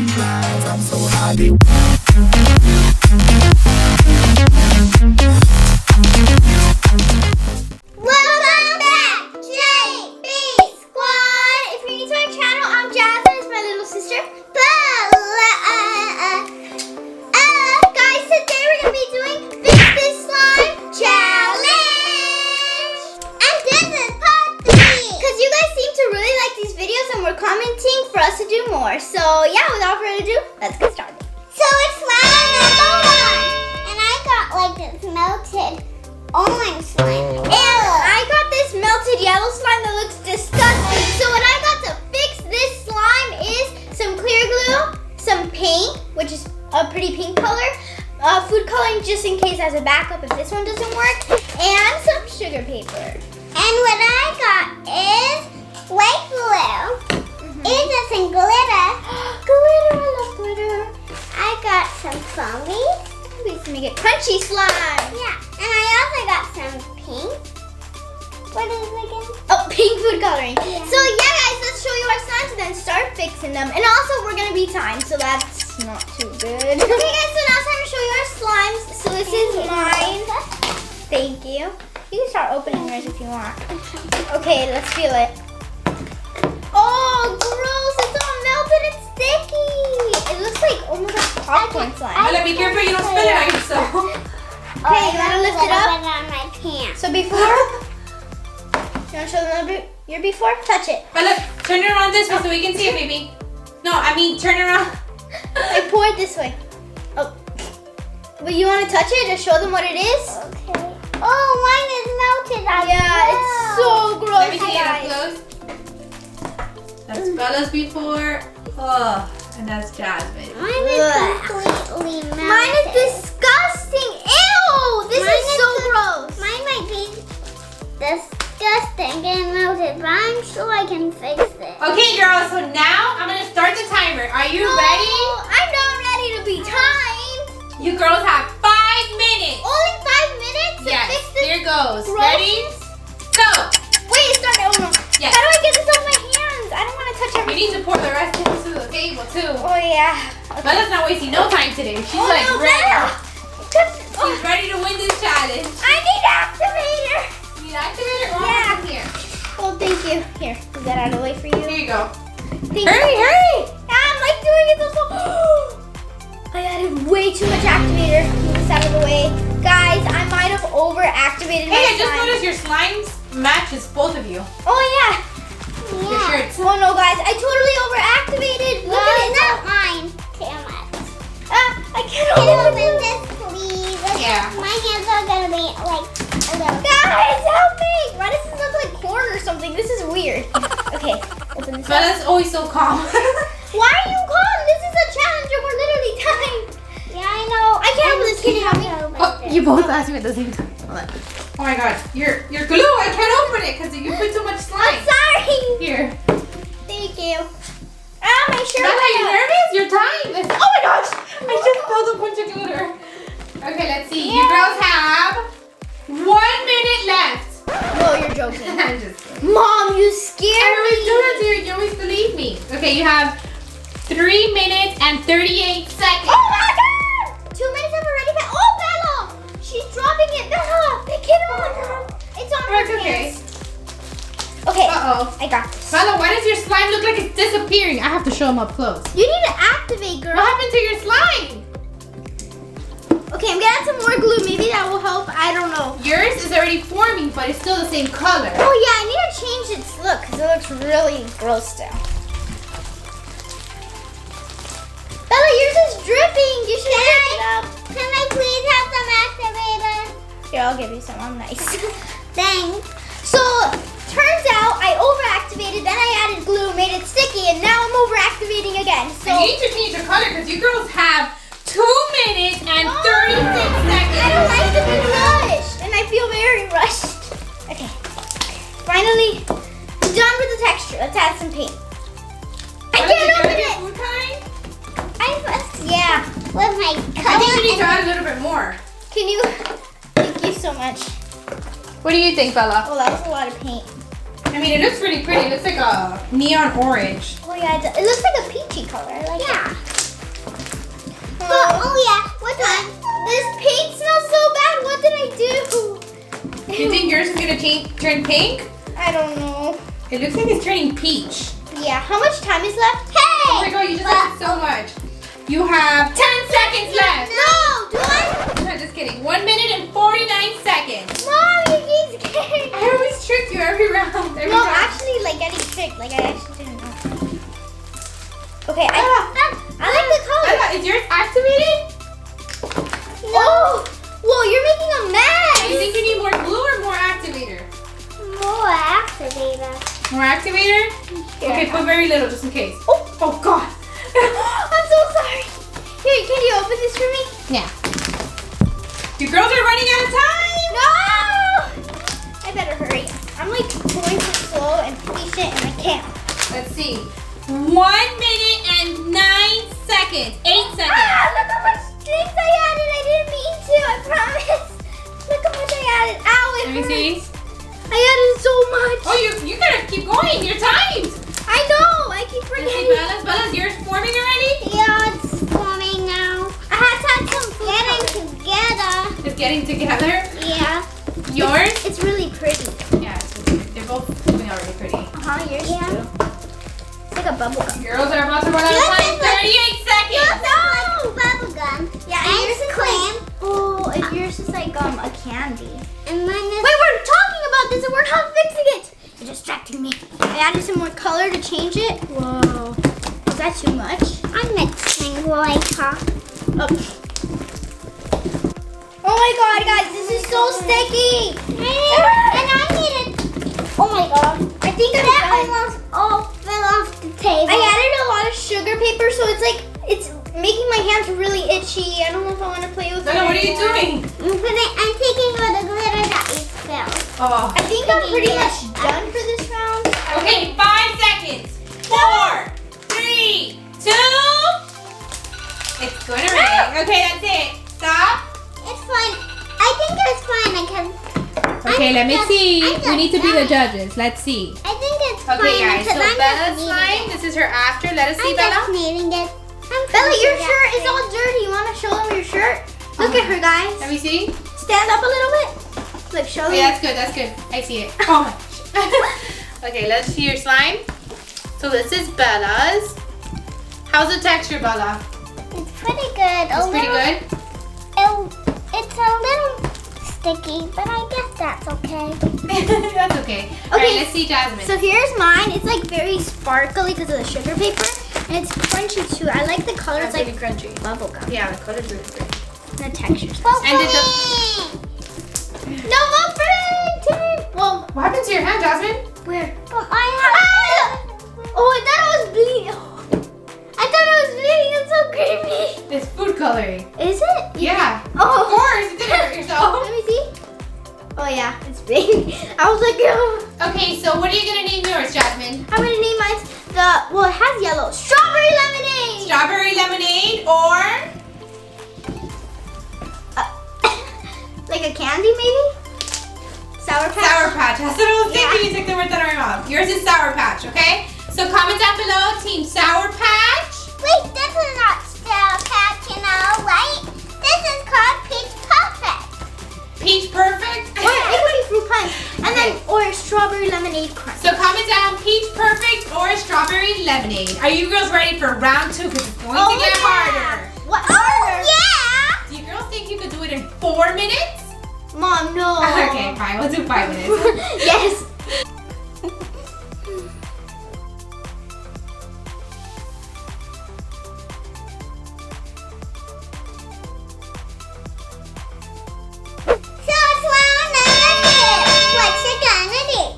life. I'm so happy. Welcome back, JB Squad. If you're new to our channel, I'm Jasmine. It's my little sister, Bella. Guys, today we're gonna be doing Fix This Slime Challenge. And this is part 3. Because you guys seem to really like these videos and we're commenting for us to do more. So yeah, without further ado, let's get started. So it's slime number 1. And I got like this melted orange slime. Ew! I got this melted yellow slime that looks disgusting. So what I got to fix this slime is some clear glue, some paint, which is a pretty pink color, food coloring just in case as a backup if this one doesn't work, and some sugar paper. And what I got is white glue. It doesn't glitter. Glitter, I love glitter. I got some foamies. We can make it crunchy slime. Yeah, and I also got some pink. What is it again? Oh, pink food coloring. Yeah. So yeah, guys, let's show you our slimes and then start fixing them. And also, we're gonna be timed, so that's not too good. Okay, guys, so now it's time to show you our slimes. So this is mine. Thank you. You can start opening yours if you want. Okay, let's feel it. Oh, gross! It's all melted and sticky. It looks like almost like popcorn slime. Bella, be careful you don't spill it on yourself. Okay, you want to lift it up? On my pants. So before, you want to show them your before? Touch it. Bella, turn it around this way so we can see it, baby. No, I mean turn it around. I pour it this way. Oh, but you want to touch it to show them what it is? Okay. Oh, mine is melted. It's so gross, Let me see it up guys. close. That's Bella's before. Oh, and that's Jasmine. Mine is completely melted. Mine is disgusting. Ew! This is so gross. Mine might be disgusting and melted, but I'm sure I can fix it. Okay, girls, so now I'm going to start the timer. Are you ready? I'm not ready to be timed. You girls have 5 minutes. Only 5 minutes to Yes, fix this. here goes. gross- Ready? Go. Wait, start over. Yes. How do I get this on my hands? I don't want to touch We everything. need to pour the rest into the table, too. Oh yeah. Bella's not wasting no time today. She's Oh, like no, ready. Bella. She's ready to win this challenge. I need activator. You need activator? Oh, Yeah. here. Oh, thank you. Here, is that out of the way for you? Here you go. Thank Hurry, you. hurry. I'm like doing it so. I added way too much activator. Move this out of the way, guys. I might have over-activated Hey, my I just slime. noticed your slimes matches both of you. Oh yeah. Your shirts. Oh no, guys, I totally over-activated. Look at it. Not mine. Damn it. I can't Can you open open it. this, please? Yeah. My hands are gonna be like a little. Guys, help me! Why does this look like corn or something? This is weird. Okay, open this up. Bella's always so calm. Why are you calm? This is a challenge and we're literally timed. Yeah, I know. I can't open this. Can you help me? Oh, you both asked me at the same time. Oh my god, your glue, I can't open it because you put too much slime. I'm sorry. Here. Thank you. Ah, my shirt. Bella, are you went out. nervous? Your time. Oh my gosh, I just spilled a bunch of glitter. Okay, let's see. You girls have 1 minute left. No, you're joking. I'm just kidding. Mom, you I scared always do me. that to you. You always believe me. Okay, you have 3 minutes and 38 seconds. Oh my god! 2 minutes have already passed. Oh, Bella! She's dropping it. Bella, pick it up. It's on her It's okay. hands. Okay, Uh-oh. I got this. Bella, why does your slime look like it's disappearing? I have to show them up close. You need to activate, girl. What happened to your slime? Okay, I'm gonna add some more glue. Maybe that will help. I don't know. Yours is already forming, but it's still the same color. Oh yeah, I need to change its look because it looks really gross still. Bella, yours is dripping. You should pick it up. Can I please have some activator? Here, I'll give you some. I'm nice. Thanks. So, turns out I over-activated, then I added glue, made it sticky, and now I'm over-activating again. So, And you need to change your color because you girls have 2 minutes and 36 seconds. I don't like to be rushed, and I feel very rushed. Okay, finally done with the texture. Let's add some paint. I Bella, did can't you open add your it. food coloring? Yeah. With my I color. think you need to add a little bit more. Can you? Thank you so much. What do you think, Bella? Oh, that was a lot of paint. I mean, it looks really pretty. It looks like a neon orange. Oh yeah, it looks like a peachy color. I like it. Yeah. But, oh yeah, what's on? This paint smells so bad. What did I do? You think yours is gonna turn pink? I don't know. It looks like it's turning peach. Yeah, how much time is left? Oh my Hey! god, you just liked it so much. You have 10 seconds left. No! Do I? No, just kidding. 1 minute and 49 seconds. Mom, you keep scaring I always trick you every round. Every No, round. actually, like getting tricked. Like I actually didn't know. Okay, I like the color. Ella, is yours activated? Oh! Whoa, you're making a mess! Do you think you need more glue or more activator? More activator. More activator? Here. Okay, put very little just in case. Oh! Oh god. I'm so sorry. Here, can you open this for me? Yeah. You girls are running out of time. No! I better hurry. I'm like going so slow and patient and I can't. Let's see. 1 minute and 9 seconds. 8 seconds. Ah, look how much things I added. I didn't mean to, I promise. Look how much I added. Ow, it Let me see. hurts. I added so much. Oh, you gotta keep going. You're timed. I know. I keep Let's see, forgetting. Bella's yours forming already? Yeah, it's forming now. I had to add some food Getting colour. together. It's getting together. Yeah. Yours? It's really pretty. Yeah, they're both coming out really pretty. Uh-huh, yours Yeah. too. It's like a bubble gum. Girls are about to run out of time. 38 seconds. No! Bubble gum. Yeah, and And yours is cream. like, oh, and yours is like a candy. And mine is... Wait, we're talking about this and we're not fixing it. You're distracting me. I added some more color to change it. Whoa. Is that too much? I'm mixing later. Oh. Oh my god, guys, this is so sticky. And I need it. Oh my god. I think I'm That done. almost all fell off the table. I added a lot of sugar paper, so it's like, it's making my hands really itchy. I don't know if I want to play with it. Bella, what are you anymore. doing? I'm taking all the glitter that we spilled. Oh. I think I'm pretty much done for this round. Okay, 5 seconds. 4, 3, 2. It's gonna rain. Okay, that's it. Stop. It's fine. I think it's fine. I can. Okay, let me see. I'm We need to be the just- judges. Let's see. I think it's fine. Okay, guys. So because I'm Bella's just slime. kneading it. This is her after. Let us see, I'm Bella. just kneading it. Bella, your shirt is all dirty. You want to show them your shirt? Look at her, guys. Let me see. Stand up a little bit. Look, show Okay, them. that's good. That's good. I see it. Oh my gosh. Okay, let's see your slime. So this is Bella's. How's the texture, Bella? It's pretty good. It's pretty good. It's a little sticky, but I guess that's okay. That's okay. All right, Okay, let's see Jasmine. So here's mine. It's like very sparkly because of the sugar paper. And it's crunchy too. I like the color. It's like crunchy. bubble gum. Yeah, the color's really pretty. The texture's Vote And for did the- me! No, vote for Tim. Well, What happened to your hand, Jasmine? where? But I have. Oh, I thought it was bleeding. I thought it was bleeding. It's so creepy. It's food coloring. Is it? Yeah. Of Oh. course, you didn't hurt yourself. Let me see. Oh yeah, it's big. I was like, oh. Okay, so what are you gonna name yours, Jasmine? I'm gonna name mine well, it has yellow. Strawberry lemonade. Strawberry lemonade or Like a candy maybe? Sour Patch? Sour Patch. That's what I was Yeah. thinking. You took the words out of my mouth. Yours is Sour Patch, okay? So comment down below, Team Sour Patch. Wait, this is not Sour Patch, you know, right? This is called Peach Perfect. Peach Perfect. Or it could be fruit punch. And then, Okay. or strawberry lemonade crunch. So comment down Peach Perfect or Strawberry Lemonade. Are you girls ready for round 2? Because it's going to get harder. What Oh, harder? yeah! Do you girls think you could do it in 4 minutes? Mom, no. Okay, fine. We'll do 5 minutes. Yes. So it's round number 2. What you gonna do?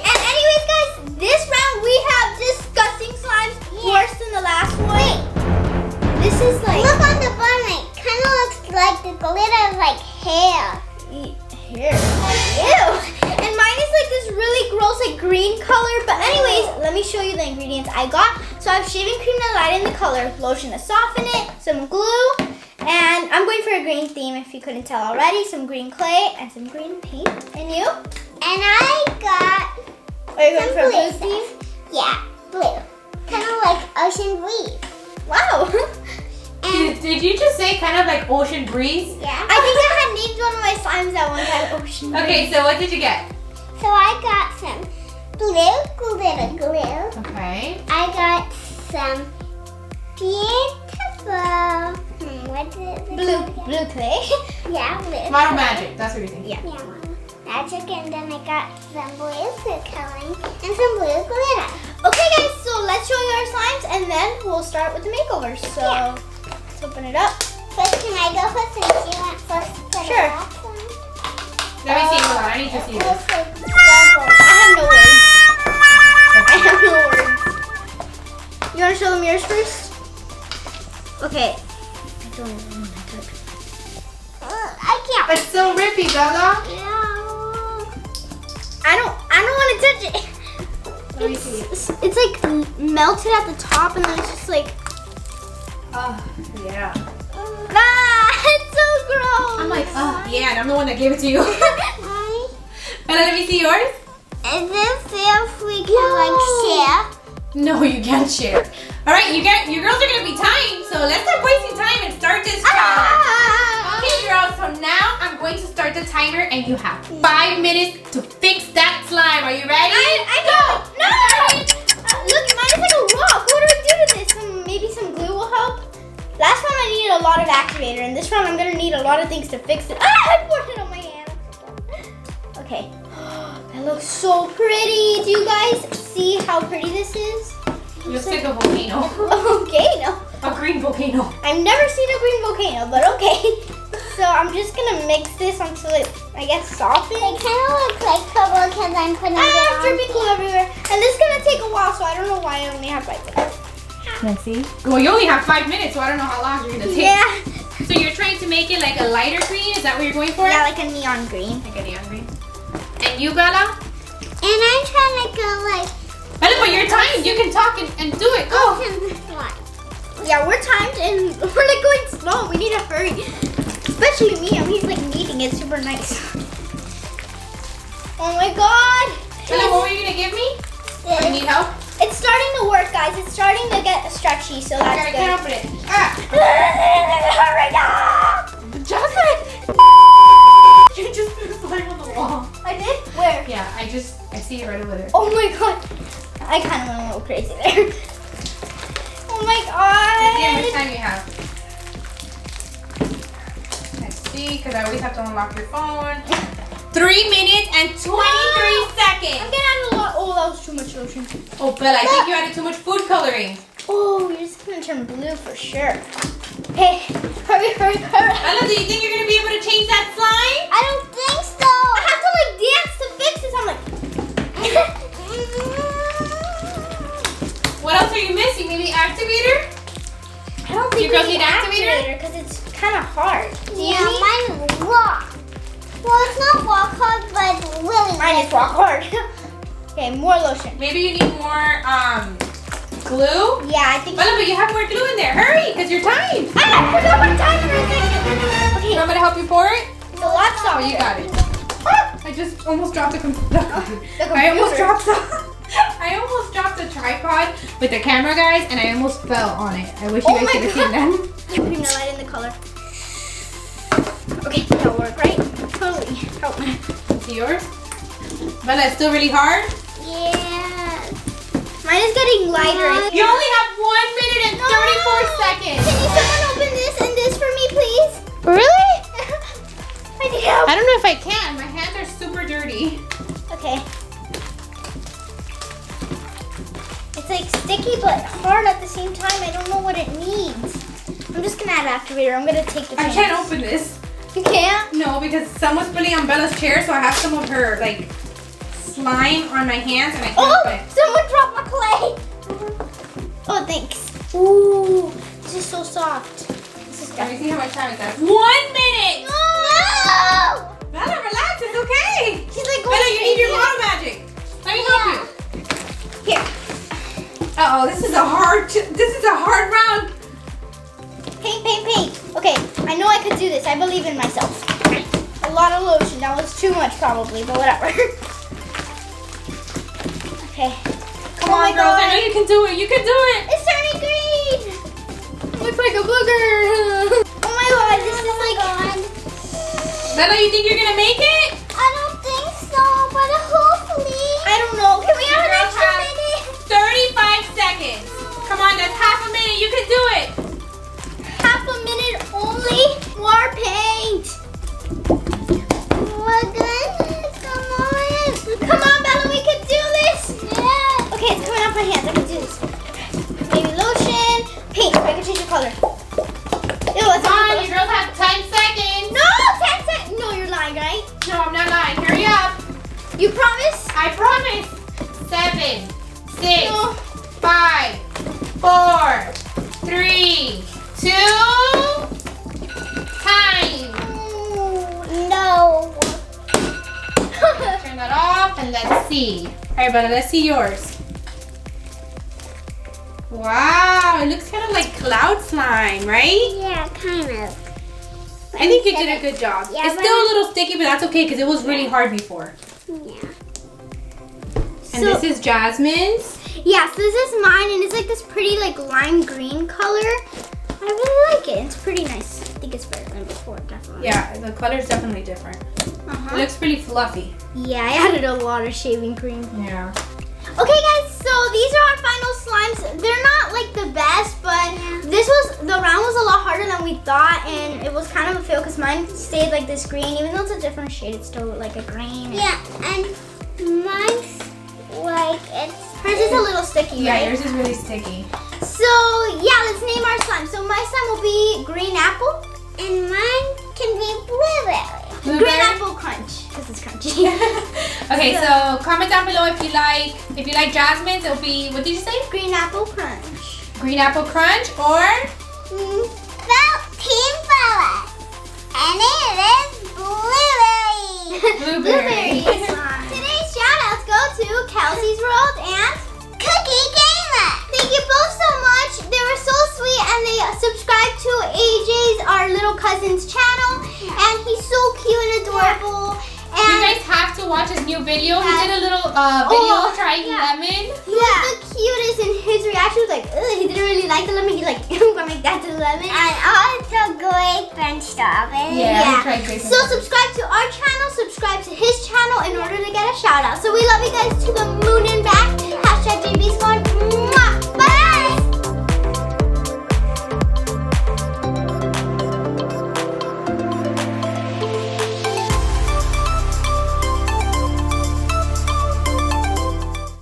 And anyways, guys, this round we have disgusting slimes. Worse than the last one. This is like Look on the bottom. It kind of looks like the glitter is like hair. here. Ew. And mine is like this really gross, like green color. But anyways, let me show you the ingredients I got. So I have shaving cream to lighten the color, lotion to soften it, some glue, and I'm going for a green theme if you couldn't tell already. Some green clay and some green paint. And you? And I got Are you going some for a blue blue theme? stuff. Yeah, blue. Kind of like ocean breeze. Wow. Did you just say kind of like ocean breeze? Yeah. I think I had named one of my slimes at one time Ocean Okay, so what did you get? So I got some blue glitter glue. Okay. I got some beautiful. What is it? Blue clay. Yeah, blue. Model magic. That's what you're thinking. Yeah. Yeah, magic, and then I got some blue food coloring and some blue glitter. Okay guys, so let's show you our slimes and then we'll start with the makeovers. So Yeah. let's open it up. First, can I go first since you went first for the Sure. last one? Let me see. Hold on. I need to see It this. looks like bubbles. I have no words. I have no words. You want to show them yours first? Okay. I don't even want to touch. I can't. It's so rippy, Bella. I don't want to touch it. Let me see. It's like melted at the top and then it's just like, Oh, yeah. it's so gross. I'm like, oh, yeah, and I'm the one that gave it to you. Bella, let me see yours. Is this if we can like share? No, you can't share. All right, you girls are gonna be timed, so let's stop wasting time and start this challenge. Okay, girls, so now I'm going to start the timer, and you have 5 minutes to fix that slime. Are you ready? I know. No. Look, mine is like a rock. What do I do to this? Maybe some glue will help. Last time I needed a lot of activator, and this round I'm gonna need a lot of things to fix it. I poured it on my hand. Okay. That looks so pretty. Do you guys see how pretty this is? It looks like a volcano. Okay, no. A green volcano. I've never seen a green volcano, but okay. So I'm just gonna mix this until it, I guess, softens. They kind of look like purple because I'm putting I it have on. dripping glue everywhere, and this is gonna take a while, so I don't know why I only have 5 minutes. Let's see. Well, you only have 5 minutes, so I don't know how long you're gonna take. Yeah. So you're trying to make it like a lighter green? Is that what you're going for? Yeah, like a neon green. Like a neon green. And you, Bella? And I'm trying to go like Bella, but you're timed. You can talk and do it. Go. open this one. Yeah, we're timed and we're like going slow. We need to hurry. Especially me. He's like kneading it super nice. Oh my god. Bella, what were you gonna give me? You need help? It's starting to work, guys. It's starting to get stretchy, so I that's can't good. open it. Ah. Hurry up! Jasmine! You just threw slime on the wall. I did? Where? Yeah, I see it right over there. Oh my god. I kind of went a little crazy there. Oh my Let's see how much god. time you have. Let's see, because I always have to unlock your phone. 3 minutes and 23 I'm seconds. gonna add a lot. Oh, that was too much lotion. Oh, Bella, I think you added too much food coloring. Oh, you're just gonna turn blue for sure. Hey, hurry, hurry, hurry. Bella, do you think you're going to be able to change that slime? I don't think so. I have to like dance to fix this. I'm like, What else are you missing? Maybe activator? I don't think You girls we need activator? because it's kind of hard. Do you Yeah, need? mine is rock. Well, it's not rock hard, but it's really Mine is rock hard. Okay, more lotion. Maybe you need more glue? Yeah, I think. Bella, but you have more glue in there. Hurry, because you're timed. I forgot my time for a second. You Okay, want me to help you pour it? it's a lot Oh, softer. you got it. I just almost dropped the computer. The I almost computer. dropped the I almost dropped the tripod with the camera, guys, and I almost fell on it. I wish you Oh guys my could have seen that. You're putting the light in the color. Okay, that'll work, right? Totally. Help me. See yours? Bella, it's still really hard. Yes. Mine is getting lighter. You only have 1 minute and 34 seconds. Can you someone open this and this for me, please? Really? I need help. I don't know if I can. My hands are super dirty. Okay. It's like sticky but hard at the same time. I don't know what it needs. I'm just gonna add activator. I'm gonna take the I chance. can't open this. You can't? No, because someone's putting on Bella's chair, so I have some of her like slime on my hands, and I can't Oh, open it. someone dropped my clay. Oh, thanks. Ooh, this is so soft. This is Let me good. see how much time it says. 1 minute. No! Bella, relax. It's okay. She's like, Bella, you need your model magic. Let me help you. Here. Uh-oh, this is a hard round. Paint, paint, paint. Okay, I know I could do this. I believe in myself. A lot of lotion. That was too much probably, but whatever. Okay. Come Oh my on, girls. I God. know you can do it. You can do it. It's turning green. Looks like a booger. 3, 2, time. No. Turn that off and let's see. All right, Bella, let's see yours. Wow, it looks kind of like cloud slime, right? Yeah, kind of. I think you did a good job. Yeah, It's still a little sticky, but that's okay because it was really hard before. Yeah. And this is Jasmine's. Yeah, so this is mine, and it's like this pretty like lime green color. I really like it. It's pretty nice. I think it's better than before, definitely. Yeah, the color is definitely different. Uh-huh. It looks pretty fluffy. Yeah, I added a lot of shaving cream. Yeah. Okay, guys, so these are our final slimes. They're not like the best, but the round was a lot harder than we thought, and it was kind of a fail because mine stayed like this green. Even though it's a different shade, it's still like a green. Yeah, and mine's like it's. Hers is a little sticky, Yeah, right? yours is really sticky. So, yeah, let's name our slime. So my slime will be green apple. And mine can be blueberry. Blueberry? Green apple crunch, because it's crunchy. Okay, so comment down below if you like Jasmine's. It'll be, what did you say? Green apple crunch. Green apple crunch or Team Bella. And it is blueberry. blueberry. slime. Today's shout-outs go to Kelsey's World and Cookie Gamer. thank you both so much. They were so sweet, and they subscribed to AJ's, our little cousin's channel, and he's so cute and adorable. You And guys have to watch his new video. He did a little video trying lemon. he was the cutest, and his reaction was like, ugh, he didn't really like the lemon. He's like, I'm gonna make that to lemon. And also grape and strawberry. Yeah, he tried grape and So strawberry. subscribe to our channel, subscribe to his channel in order to get a shout out. So we love you guys to the moon and back.